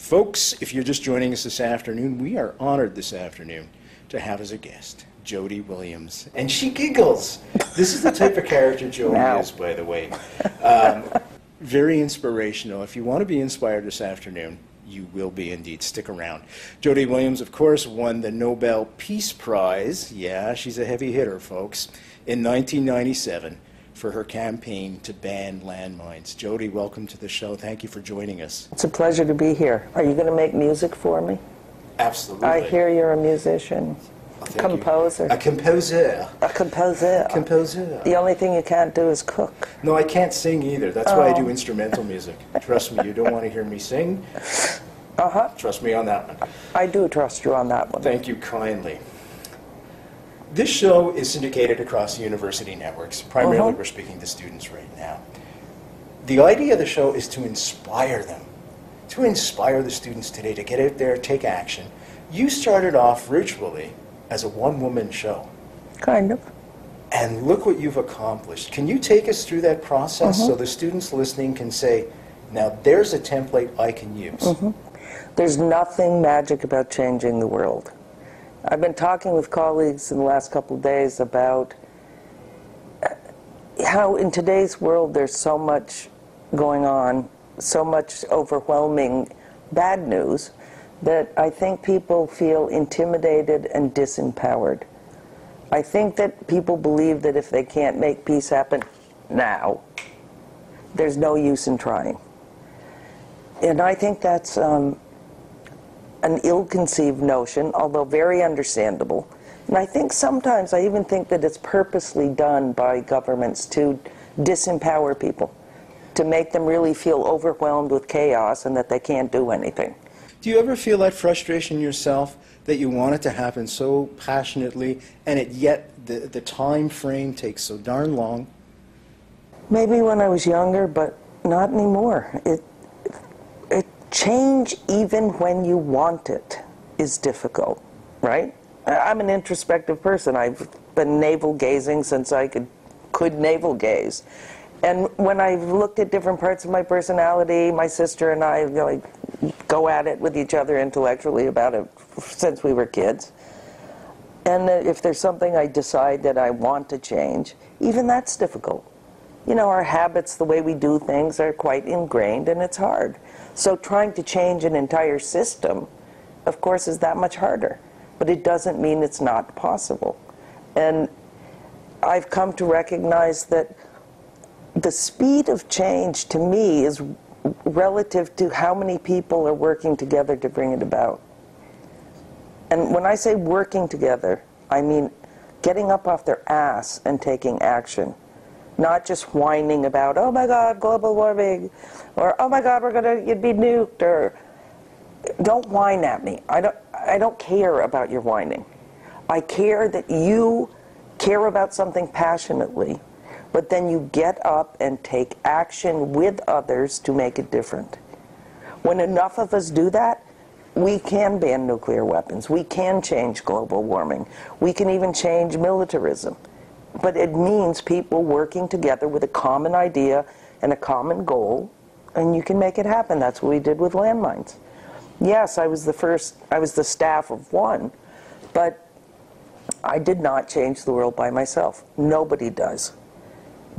Folks, if you're just joining us this afternoon, we are honored this afternoon to have as a guest Jody Williams. And she giggles. This is the type of character Jody is, by the way. Very inspirational. If you want to be inspired this afternoon, you will be indeed. Stick around. Jody Williams, of course, won the Nobel Peace Prize. Yeah, she's a heavy hitter, folks, in 1997 for her campaign to ban landmines. Jody, welcome to the show. Thank you for joining us. It's a pleasure to be here. Are you going to make music for me? Absolutely. I hear you're a musician. Composer. A composer. A composer. Composer. The only thing you can't do is cook. No, I can't sing either. That's why I do instrumental music. Trust me, you don't want to hear me sing. Uh-huh. Trust me on that one. I do trust you on that one. Thank you kindly. This show is syndicated across the university networks. Primarily, we're speaking to students right now. The idea of the show is to inspire them, to inspire the students today to get out there, take action. You started off virtually as a one-woman show. Kind of. And look what you've accomplished. Can you take us through that process so the students listening can say, now there's a template I can use? There's nothing magic about changing the world. I've been talking with colleagues in the last couple of days about how in today's world there's so much going on, so much overwhelming bad news, that I think people feel intimidated and disempowered. I think that people believe that if they can't make peace happen now, there's no use in trying. And I think that's an ill-conceived notion, although very understandable. And I think sometimes, I even think that it's purposely done by governments to disempower people, to make them really feel overwhelmed with chaos and that they can't do anything. Do you ever feel that frustration yourself, that you want it to happen so passionately, and yet the time frame takes so darn long? Maybe when I was younger, but not anymore. Change, even when you want it, is difficult, right? I'm an introspective person. I've been navel-gazing since I could navel-gaze. And when I've looked at different parts of my personality, my sister and I go at it with each other intellectually about it since we were kids. And if there's something I decide that I want to change, even that's difficult. You know, our habits, the way we do things, are quite ingrained, and it's hard. So trying to change an entire system, of course, is that much harder. But it doesn't mean it's not possible. And I've come to recognize that the speed of change, to me, is relative to how many people are working together to bring it about. And when I say working together, I mean getting up off their ass and taking action. Not just whining about, oh my God, global warming, or oh my God, you'd be nuked, or don't whine at me. I don't care about your whining. I care that you care about something passionately, but then you get up and take action with others to make it different. When enough of us do that, we can ban nuclear weapons. We can change global warming. We can even change militarism. But it means people working together with a common idea and a common goal, and you can make it happen. That's what we did with landmines. Yes, I was the staff of one, but I did not change the world by myself. Nobody does.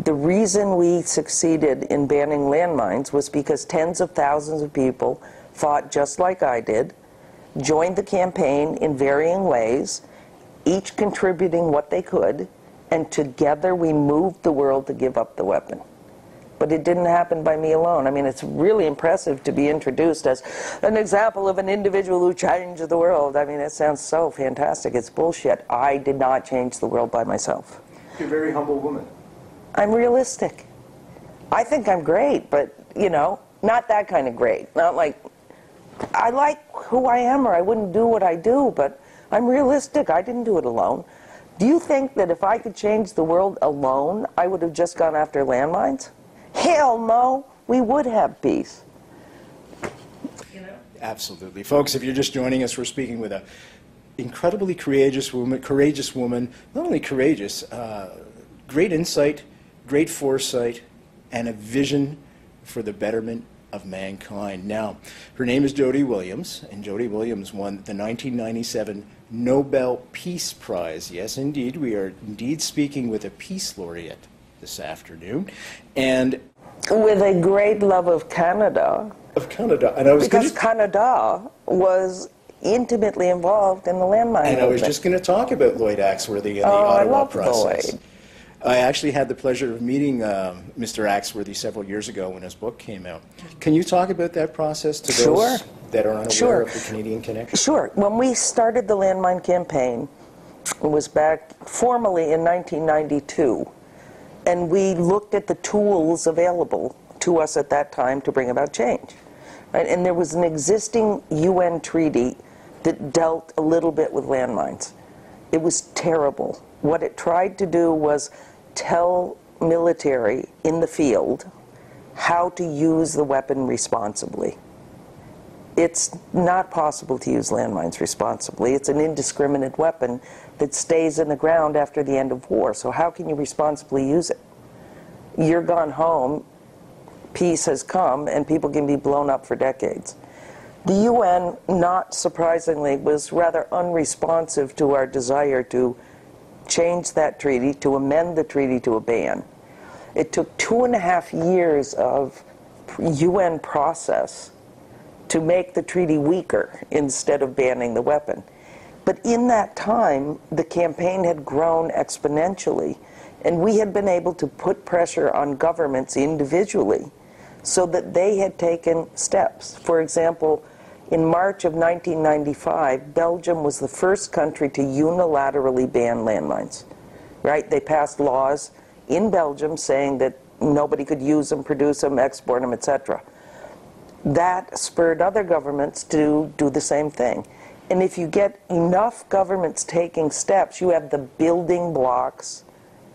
The reason we succeeded in banning landmines was because tens of thousands of people fought just like I did, joined the campaign in varying ways, each contributing what they could, and together we moved the world to give up the weapon. But it didn't happen by me alone. I mean, it's really impressive to be introduced as an example of an individual who changed the world. I mean, it sounds so fantastic. It's bullshit. I did not change the world by myself. You're a very humble woman. I'm realistic. I think I'm great, but, you know, not that kind of great. Not like, I like who I am, or I wouldn't do what I do, but I'm realistic. I didn't do it alone. Do you think that if I could change the world alone, I would have just gone after landmines? Hell no, we would have peace. Absolutely. Folks, if you're just joining us, we're speaking with an incredibly courageous woman, not only courageous, great insight, great foresight, and a vision for the betterment of mankind. Now, her name is Jody Williams, and Jody Williams won the 1997 Nobel Peace Prize. Yes, indeed, we are indeed speaking with a peace laureate this afternoon. And with a great love of Canada. Of Canada. And I was because Canada was intimately involved in the landmine And movement. I was just going to talk about Lloyd Axworthy and the Ottawa process. Lloyd. I actually had the pleasure of meeting Mr. Axworthy several years ago when his book came out. Can you talk about that process to those that are unaware of the Canadian connection? Sure. When we started the landmine campaign, it was back formally in 1992, and we looked at the tools available to us at that time to bring about change. Right? And there was an existing UN treaty that dealt a little bit with landmines. It was terrible. What it tried to do was tell military in the field how to use the weapon responsibly. It's not possible to use landmines responsibly. It's an indiscriminate weapon that stays in the ground after the end of war. So how can you responsibly use it? You're gone home, peace has come, and people can be blown up for decades. The UN, not surprisingly, was rather unresponsive to our desire to change that treaty, to amend the treaty to a ban. It took 2.5 years of UN process to make the treaty weaker instead of banning the weapon. But in that time, the campaign had grown exponentially, and we had been able to put pressure on governments individually so that they had taken steps. For example, in March of 1995, Belgium was the first country to unilaterally ban landmines. Right? They passed laws in Belgium saying that nobody could use them, produce them, export them, etc. That spurred other governments to do the same thing. And if you get enough governments taking steps, you have the building blocks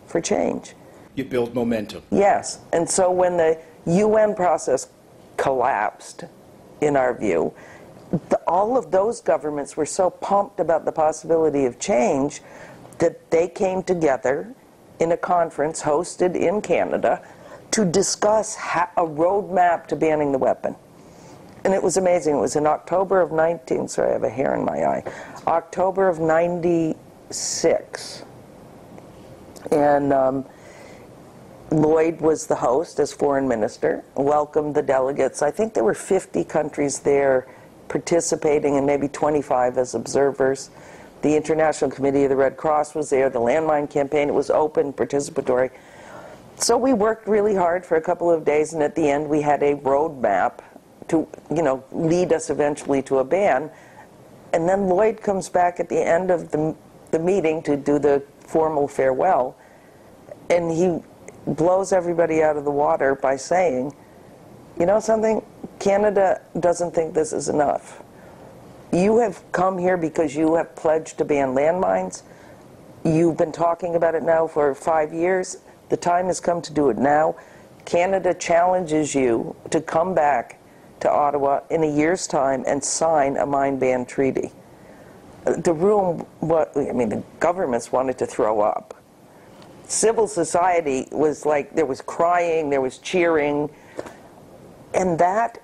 for change. You build momentum. Yes. And so when the UN process collapsed, in our view, all of those governments were so pumped about the possibility of change that they came together in a conference hosted in Canada to discuss a roadmap to banning the weapon. And it was amazing. It was in October of sorry, I have a hair in my eye. October of 96. And Lloyd was the host as foreign minister, welcomed the delegates. I think there were 50 countries there participating and maybe 25 as observers. The International Committee of the Red Cross was there, the landmine campaign, it was open, participatory. So we worked really hard for a couple of days, and at the end we had a roadmap to, lead us eventually to a ban. And then Lloyd comes back at the end of the meeting to do the formal farewell, and he blows everybody out of the water by saying, you know something? Canada doesn't think this is enough. You have come here because you have pledged to ban landmines. You've been talking about it now for 5 years. The time has come to do it now. Canada challenges you to come back to Ottawa in a year's time and sign a mine ban treaty. The room, the governments wanted to throw up. Civil society was like, there was crying, there was cheering, and that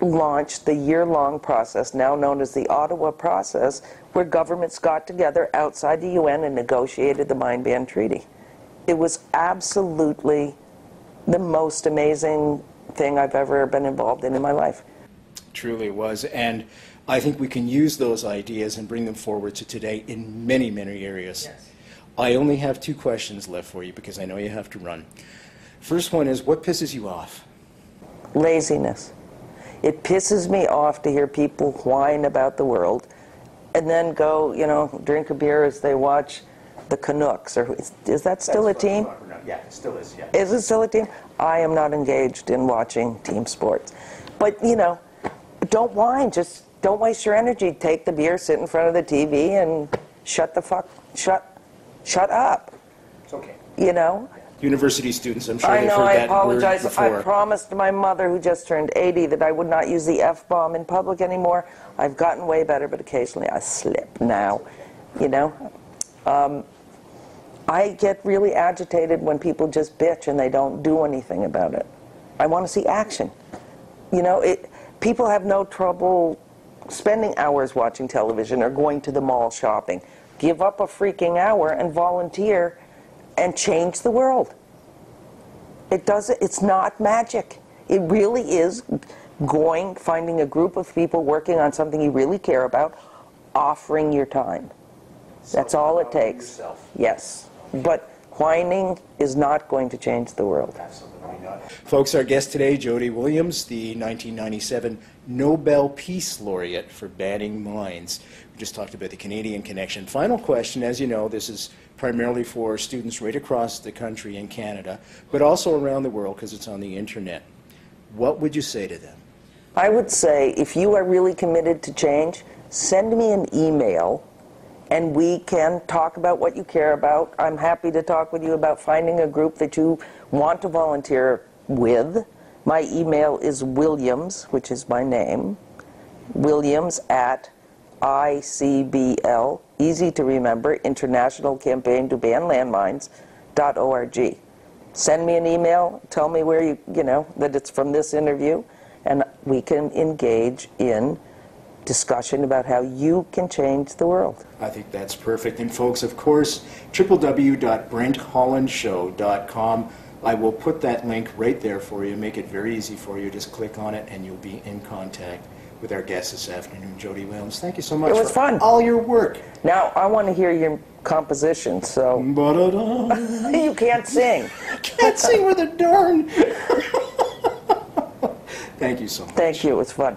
launched the year-long process, now known as the Ottawa process, where governments got together outside the UN and negotiated the mine ban treaty. It was absolutely the most amazing thing I've ever been involved in my life. Truly was, and I think we can use those ideas and bring them forward to today in many, many areas. Yes. I only have 2 questions left for you because I know you have to run. First one is, what pisses you off? Laziness. It pisses me off to hear people whine about the world and then go, drink a beer as they watch the Canucks. Or is that still a team? Yeah, it still is, yeah. Is it still a team? I am not engaged in watching team sports. But, don't whine. Just don't waste your energy. Take the beer, sit in front of the TV, and shut up. It's okay. University students, I'm sure they've heard that word before. I apologize. I promised my mother, who just turned 80, that I would not use the F-bomb in public anymore. I've gotten way better, but occasionally I slip now, I get really agitated when people just bitch and they don't do anything about it. I want to see action. You know, people have no trouble spending hours watching television or going to the mall shopping. Give up a freaking hour and volunteer and change the world. It's not magic. It really is finding a group of people working on something you really care about, offering your time. That's all it takes. Yes. But whining is not going to change the world. Absolutely not. Folks, our guest today, Jody Williams, the 1997 Nobel Peace Laureate for banning mines. We just talked about the Canadian connection. Final question, as you know, this is primarily for students right across the country in Canada, but also around the world because it's on the internet. What would you say to them? I would say, if you are really committed to change, send me an email and we can talk about what you care about. I'm happy to talk with you about finding a group that you want to volunteer with. My email is Williams, which is my name, Williams at ICBL, easy to remember, International Campaign to Ban Landmines.org. Send me an email, tell me where you know, that it's from this interview, and we can engage in discussion about how you can change the world. I think that's perfect. And folks, of course, www.brenthollandshow.com. I will put that link right there for you, make it very easy for you. Just click on it and you'll be in contact with our guest this afternoon, Jody Williams. Thank you so much for fun. all your work. Now, I want to hear your composition, so... You can't sing. Can't sing with a darn. Thank you so much. Thank you. It was fun.